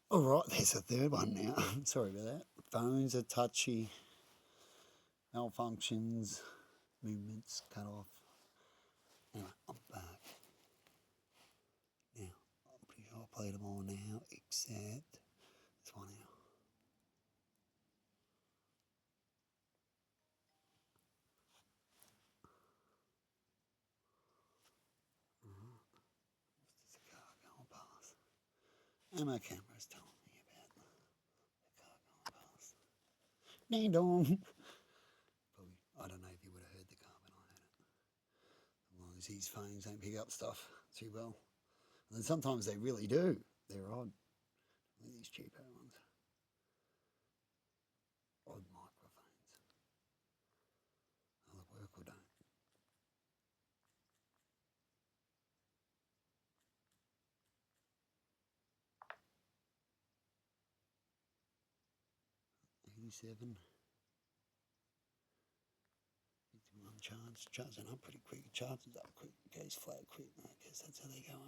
All right, there's a third one now. Sorry about that. Phones are touchy, malfunctions, movements cut off. Anyway, I'm back. Now, I'm pretty sure I played them all now, except this one now. There's a car going past. And my camera's telling me about the car going past. Ding dong. Probably, I don't know if you would have heard the car, but I heard it. As long as these phones don't pick up stuff too well. And then sometimes they really do. They're odd. These cheapo ones. Odd microphones. Either work or don't. $87. 51 charge. Charging up pretty quick. It charges up quick. It goes flat quick. I guess that's how they go.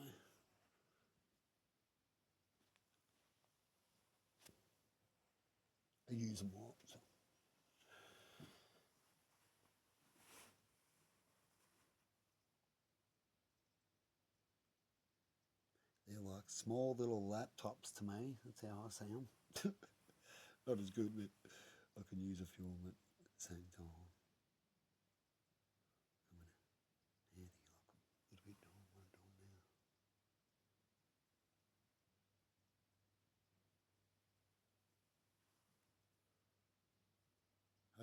I use them all. So. They're like small little laptops to me. That's how I see them. Not as good, but I can use a few of them at the same time. I'm going to handy lock them a little bit on what I'm doing now.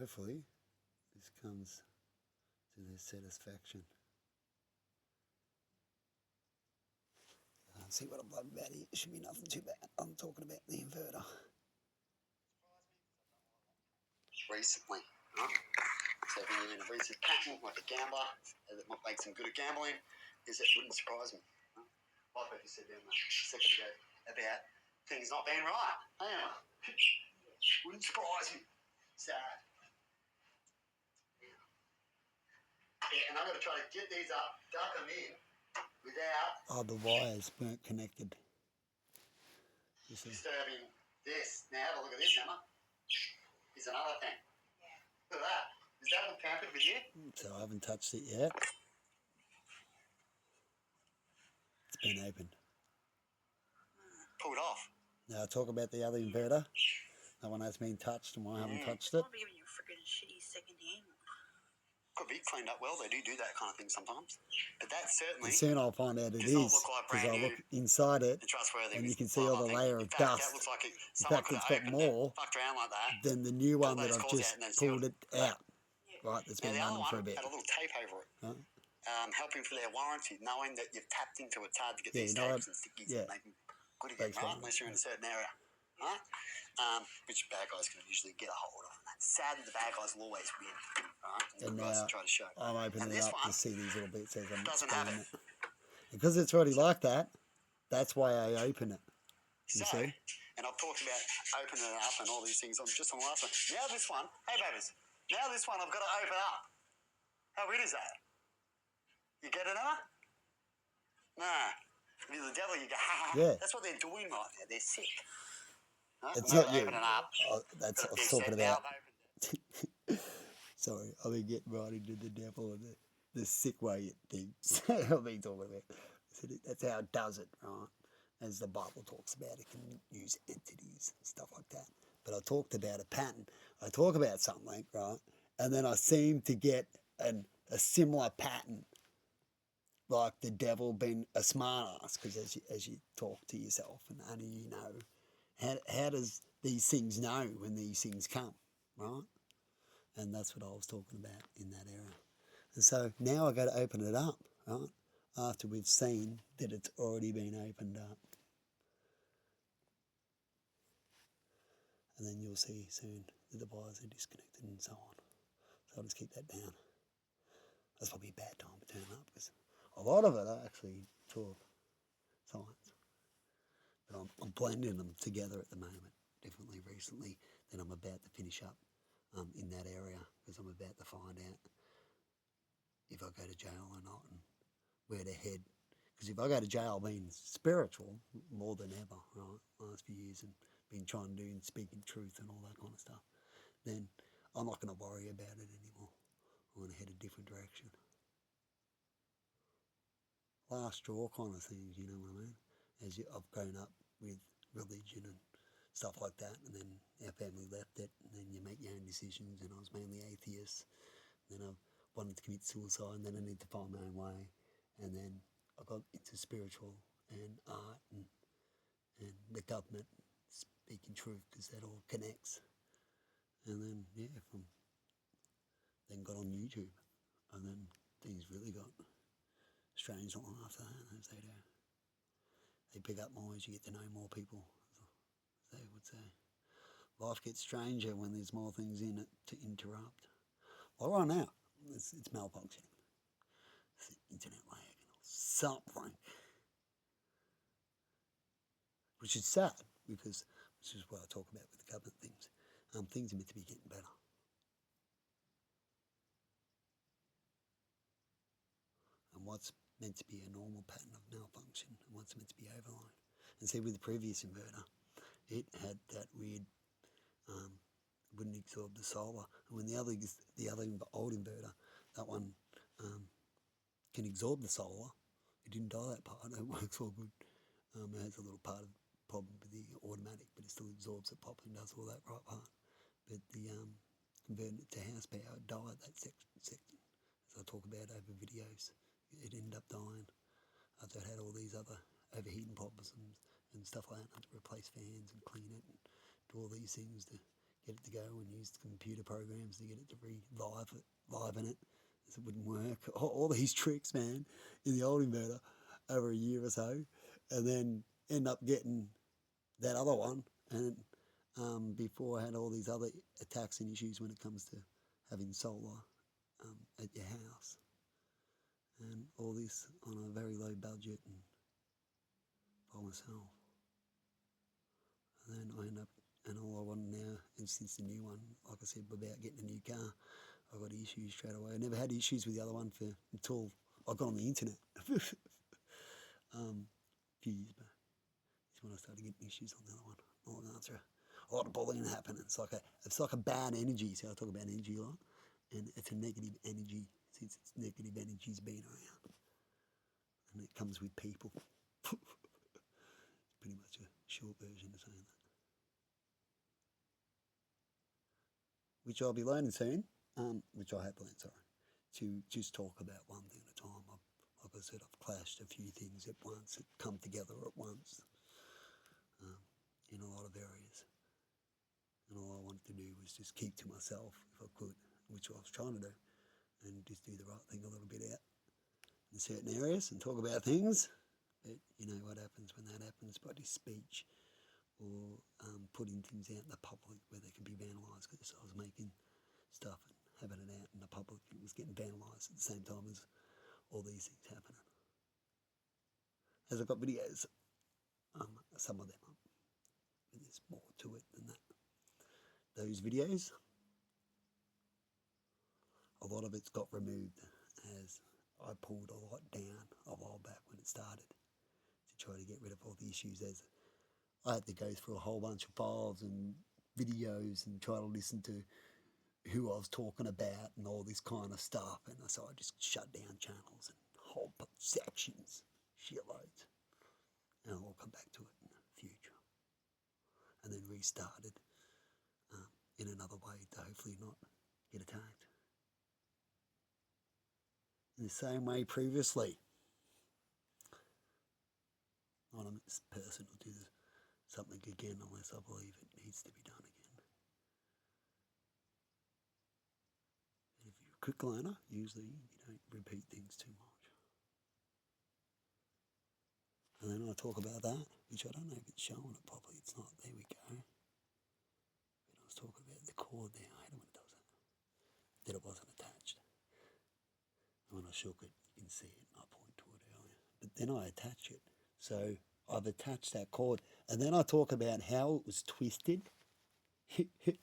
Hopefully, this comes to their satisfaction. Can't see what I'm bloody about here. It should be nothing too bad. I'm talking about the inverter. Recently, huh? So if you're in a recent pattern, like a gambler, what makes them good at gambling is it wouldn't surprise me. Huh? Like what you said there a second ago about things not being right. Anyway, wouldn't surprise me. Sad. Yeah, and I'm going to try to get these up, duck them in, without... Oh, the wires weren't connected. Disturbing this. Now have a look at this, Emma. Here's another thing. Yeah. Look at that. Is that one tampered with you? So I haven't touched it yet. It's been opened. Pulled off. Now talk about the other inverter. That one has been touched and I haven't touched it. Probably giving you a freaking shitty second-hand one. Could be cleaned up well. They do that kind of thing sometimes. But that certainly... And soon I'll find out it is. Because I'll look inside it and you can see all the layer of dust. That looks like in fact, it's got more than the new one that I've just pulled it out. Right, that's been running for a bit. Had a little tape over it. Huh? Helping for their warranty, knowing that you've tapped into it. It's hard to get these tapes and stickies and make them good again, right? Unless you're in a certain area. Right? Which bad guys can usually get a hold of. And that's sad that the bad guys will always win. Right? And now try to show. I'm opening it up to see these little bits as I'm explaining it. Because it's already like that, that's why I open it. You see? And I've talked about opening it up and all these things just on the last one. Now this one, hey babies, now this one I've got to open up. How weird is that? You get it, Emma? Nah. If you're the devil, you go, ha ha. Yeah. That's what they're doing right there. They're sick. Huh? It's not you. Oh, that's what I was talking about. Sorry, I've been getting right into the devil and the sick way it thinks. I've been talking about. That's how it does it, right? As the Bible talks about, it can use entities and stuff like that. But I talked about a pattern. I talk about something, right? And then I seem to get a similar pattern, like the devil being a smart ass, because as you talk to yourself and only you know, how does these things know when these things come, right? And that's what I was talking about in that area. And so now I got to open it up, right? After we've seen that it's already been opened up. And then you'll see soon that the wires are disconnected and so on. So I'll just keep that down. That's probably a bad time to turn up because a lot of it I actually talk science. But I'm blending them together at the moment. Definitely recently that I'm about to finish up in that area because I'm about to find out if I go to jail or not and where to head Because if I go to jail being spiritual more than ever, right, last few years, and been trying to do and speaking truth and all that kind of stuff, then I'm not going to worry about it anymore. I'm going to head a different direction. Last straw kind of things, you know what I mean? I've grown up with religion and stuff like that, and then our family left it, and then you make your own decisions, and I was mainly atheist. Then I wanted to commit suicide, and then I needed to find my own way, and then I got into spiritual and art and the government, speaking truth, because that all connects. And then, yeah, then got on YouTube, and then things really got strange long after that, as they do. They pick up more as you get to know more people, as they would say. Life gets stranger when there's more things in it to interrupt. Well, right now, it's malfunctioning. It's the internet lagging or something. Which is sad, because this is what I talk about with the government things. Things are meant to be getting better. And what's meant to be a normal pattern of malfunction, and what's meant to be overload. And see, with the previous inverter, it had that weird, wouldn't absorb the solar. And when the other old inverter, that one can absorb the solar, it didn't die that part. It works all good. It has a little part of problem with the automatic, but it still absorbs it properly and does all that right part. But the converting it to house power, it died that section. As I talk about over videos, it ended up dying after it had all these other overheating problems and stuff like that. I had to replace fans and clean it and do all these things to get it to go, and use the computer programs to get it to liven it. It wouldn't work. All these tricks, man, in the old inverter over a year or so, and then end up getting that other one. And before I had all these other attacks and issues when it comes to having solar at your house, and all this on a very low budget and by myself. And then I end up, and all I want now, and since the new one, like I said about getting a new car, I got issues straight away. I never had issues with the other one until I got on the internet a few years back. That's when I started getting issues on the other one. All after a lot of bullying happened. It's like a bad energy. So I talk about energy a lot, and it's a negative energy since it's negative energy's been around, and it comes with people. It's pretty much a short version of saying that, which I'll be learning soon. Which I have learned, sorry, to just talk about one thing at a time. Like I said, I've clashed a few things at once, that come together at once, in a lot of areas. And all I wanted to do was just keep to myself if I could, which I was trying to do, and just do the right thing a little bit out in certain areas and talk about things. But you know what happens when that happens, by this speech or putting things out in the public where they can be vandalised, because I was making stuff and having it out in the public, and it was getting vandalised at the same time as all these things happening. As I've got videos, some of them up, but there's more to it than that. Those videos, a lot of it's got removed, as I pulled a lot down a while back when it started, to try to get rid of all the issues, as I had to go through a whole bunch of files and videos and try to listen to who I was talking about and all this kind of stuff. And so I just shut down channels and whole sections, shitloads. And I'll come back to it in the future. And then restarted in another way to hopefully not get attacked. In the same way previously. Anonymous person will do something again unless I believe it needs to be done again. And if you're a quick learner, usually you don't repeat things too much. And then I talk about that, which I don't know if it's showing it properly. It's not. There we go. But I was talking about the cord there. I hate it when it does that. That it wasn't attached. And when I shook it, you can see it, and I pointed to it earlier. But then I attach it. So I've attached that cord. And then I talk about how it was twisted. Right,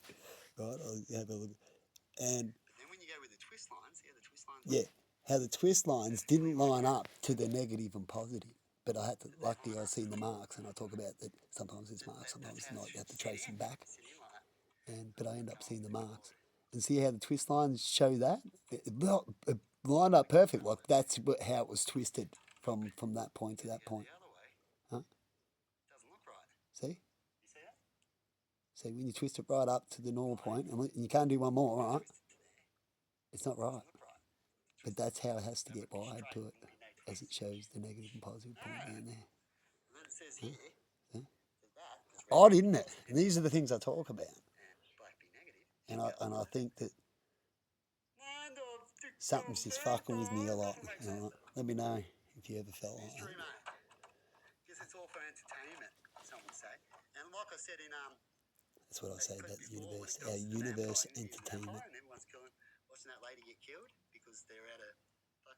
I'll have a look. And But then when you go with the twist lines, see how the twist lines yeah, how the twist lines didn't line up to the negative and positive. But I had to, luckily I seen the marks, and I talk about that sometimes it's marks, sometimes it's not. You have to trace them back. But I end up seeing the marks. And see how the twist lines show that? It lined up perfect. Like that's how it was twisted from that point to that point. Huh? Doesn't look right. See? You see that? See, when you twist it right up to the normal point, and you can't do one more, right? It's not right. But that's how it has to get wired to it, as it shows the negative and positive point down there. And then it says here, Huh? that. Odd, isn't it? And these are the things I talk about. And black be negative. And I think that something's just fucking with me a lot. You know, let me know if you ever felt like that. Because it's all for entertainment, some would say. And like I said in That's what I say about the universe. Our universe entertainment. and everyone's watching that lady get killed because they're out of